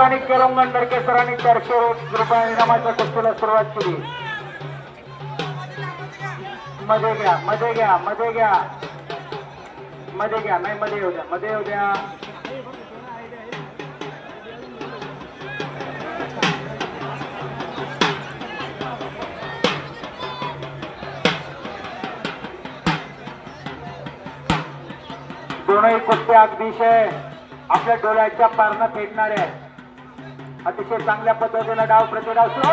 आणि केरंगण दरके सरांनी 400 रुपये इनामाच्या कुस्तीला सुरुवात केली. मध्ये घ्या मध्ये घ्या मध्ये घ्या मध्ये घ्या नाही मध्ये येऊ द्या मध्ये येऊ द्या. दोनही कुस्त्या अतिशय आपल्या डोळ्याच्या पारनं फेडणाऱ्या अतिशय चांगल्या पद्धतीने डाव प्रतिडाव सुरू.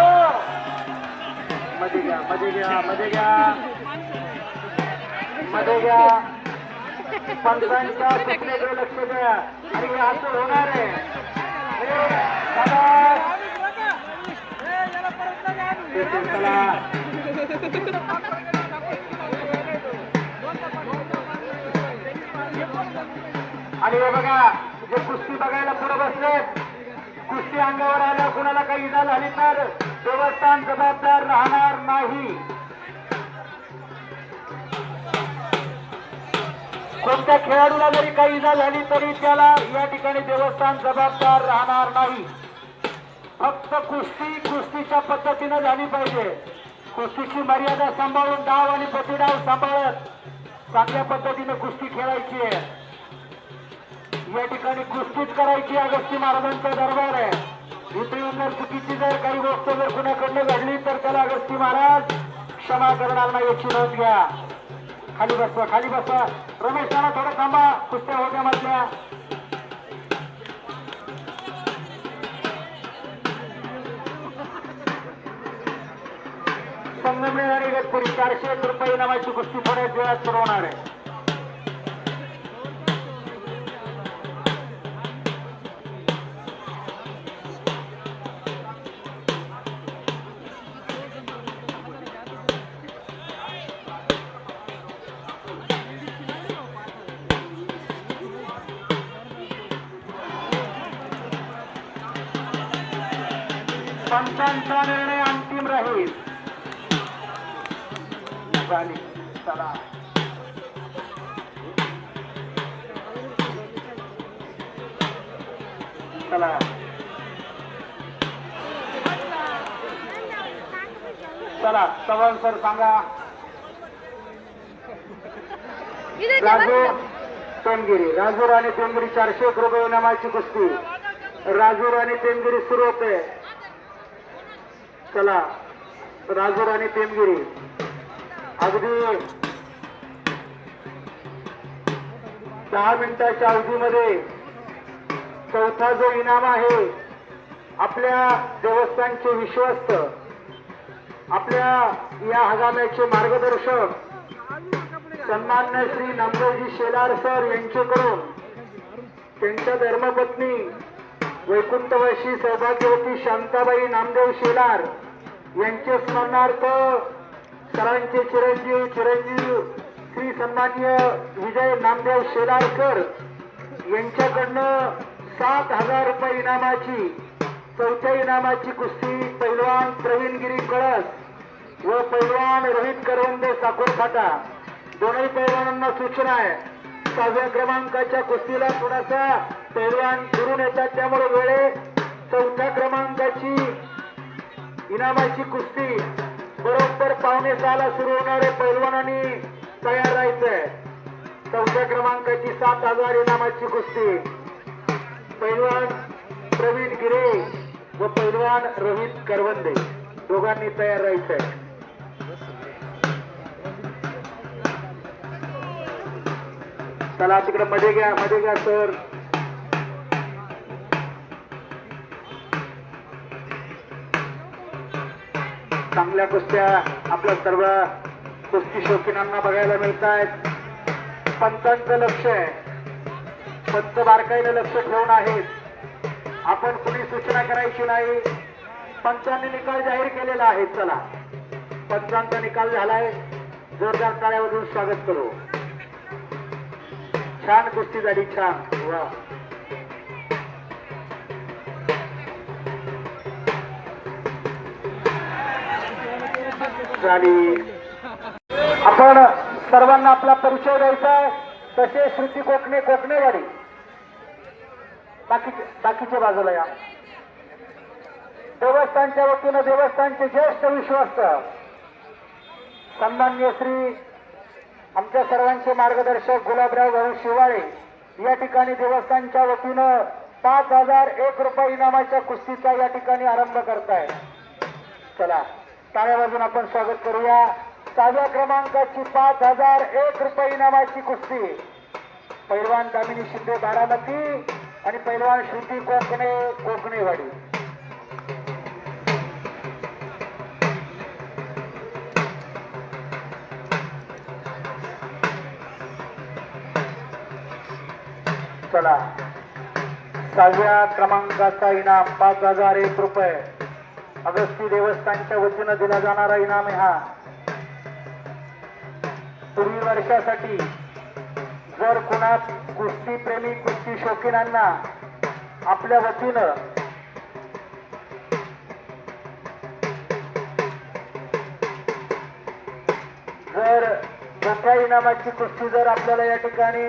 मध्ये घ्या मध्ये घ्या मध्ये घ्या मध्ये घ्या. पंचांच्या सूचनेकडे लक्ष द्या आणि हे हातून होणार आहे. आणि हे बघा जे कुस्ती बघायला पुढे बसले कुस्ती अंगावर आल्या कुणाला काही इजा झाली तर देवस्थान जबाबदार राहणार नाही. कोणत्या खेळाडूला जरी काही इजा झाली तरी त्याला या ठिकाणी देवस्थान जबाबदार राहणार नाही. फक्त कुस्ती कुस्तीच्या पद्धतीने झाली पाहिजे. कुस्तीची मर्यादा सांभाळून डाव आणि प्रतिडाव सांभाळत चांगल्या पद्धतीने कुस्ती खेळायची आहे. या ठिकाणी कुस्तीच करायची अगस्ती महाराजांचा दरबार आहे. इथे जर चुकीची जर काही गोष्ट जर कुणाकडनं घडली तर त्याला अगस्ती महाराज क्षमा करणार नाही याची नोंद घ्या. खाली बसवा खाली बसवा. रमेश नाना थोडं थांबा कुस्त्या होत्या मधल्या. संगमनेर आणि इगतपुरी 400 रुपये इनामाची कुस्ती थोड्याच वेळात सुरू होणार आहे. पंचांचा निर्णय अंतिम राहील. चला चला चला चव्हाण सर सांगा. राजूर टेमगिरी राजूर आणि टेमगिरी 400 रुपये इनामाची कुस्ती. राजूर आणि टेमगिरी सुरू होते. चला राजूर आणि टेमगिरी अगदी 10 मिनिटाच्या अवधीमध्ये चौथा जो इनाम आहे आपल्या देवस्थानचे विश्वस्त आपल्या या हंगामाचे मार्गदर्शक सन्मान्य श्री नामदेवजी शेलार सर यांच्याकडून त्यांच्या धर्मपत्नी वैकुंठवासी सौभाग्यवती शांताबाई नामदेव शेलार यांचे स्मरणार्थ सरांचे चिरंजीव श्री सन्मान्य विजय नामदेव शेलारकर यांच्याकडनं 7,000 रुपये इनामाची चौथ्या इनामाची कुस्ती पैलवान प्रवीणगिरी कळस व पैलवान रोहित करवंदे साखोरफाटा दोनही पैलवानांना सूचना आहे. 6व्या क्रमांकाच्या कुस्तीला थोडासा पैलवान फिरून येतात त्यामुळे वेळे 4थ्या क्रमांकाची इनामाची कुस्ती बरोबर 5:45 सुरू होणारे पैलवानांनी तयार राहायचंय. 4थ्या क्रमांकाची 7,000 इनामाची कुस्ती पैलवान प्रवीण गिरे व पैलवान रोहित करवंदे दोघांनी तयार राहायचंय. चला तिकडे मध्ये घ्या सर. चांगल्या कुस्त्या आपल्या सर्व कुस्ती शौकीनांना बघायला मिळत आहेत. पंचांचं लक्ष आहे. पंच बारकाईने लक्ष ठेवून आहेत. आपण कुणी सूचना करायची नाही. पंचांनी निकाल जाहीर केलेला आहे. चला पंचांचा निकाल झालाय. जोरदार टाळ्या वाजवून स्वागत करू. छान कुस्ती झाली. छान वा. झाली. आपण सर्वांना आपला परिचय द्यायचा आहे. तसे श्रुती कोकणे कोकणेवाडी बाकीच्या बाजूला या. देवस्थानच्या वतीनं देवस्थानचे ज्येष्ठ विश्वस्त सन्माननीय श्री आमच्या सर्वांचे मार्गदर्शक गुलाबराव भाऊ शिवाळे या ठिकाणी देवस्थानच्या वतीनं 5001 रुपये इनामाच्या कुस्तीचा या ठिकाणी आरंभ करताय. चला टाळ्या वाजून आपण स्वागत करूया. 6व्या क्रमांकाची 5001 रुपये इनामाची कुस्ती पैलवान दामिनी शिंदे बारामती आणि पैलवान श्रुती कोकणे कोकणेवाडी. चला 6व्या क्रमांकाचा इनाम 5001 रुपये अगस्ती देवस्थानच्या वतीनं दिला जाणारा इनाम आहे. हा पुढील वर्षासाठी जर कुणा कुस्ती प्रेमी कुस्ती शौकीनांना आपल्या वतीनं जर मोठ्या इनामाची कुस्ती जर आपल्याला या ठिकाणी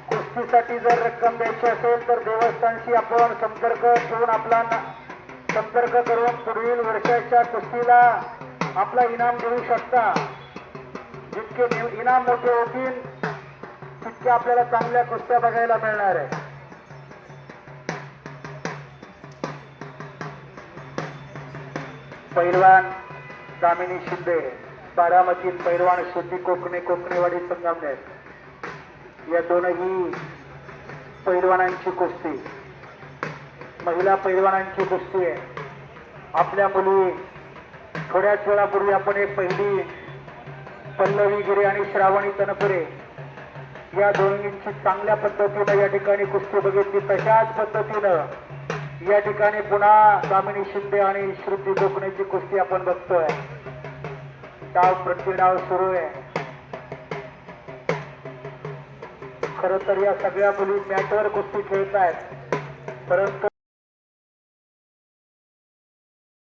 कुस्तीसाठी जर रक्कम द्यायची असेल तर देवस्थानशी आपण संपर्क करून पुढील वर्षाच्या कुस्तीला आपला इनाम देऊ शकता. जितके इनाम मोठे होतील तितके आपल्याला चांगल्या कुस्त्या बघायला मिळणार आहे. पैलवान दामिनी शिंदे बारामती पैलवान श्रुती कोकणे कोकणेवाडी संगमनेर या दोनही पैलवानांची कुस्ती महिला पैलवानांची कुस्ती आहे. आपल्या मुली थोड्याच वेळापूर्वी आपण एक पहिली पल्लवी गिरे आणि श्रावणी तनपुरे या दोघींची चांगल्या पद्धतीनं या ठिकाणी कुस्ती बघितली. तशाच पद्धतीनं या ठिकाणी पुन्हा दामिनी शिंदे आणि श्रुती कोकणेची कुस्ती आपण बघतोय. डाव प्रतिडाव सुरू आहे. खरं तर या सगळ्या मुली मॅटवर कुस्ती खेळत आहेत परंतु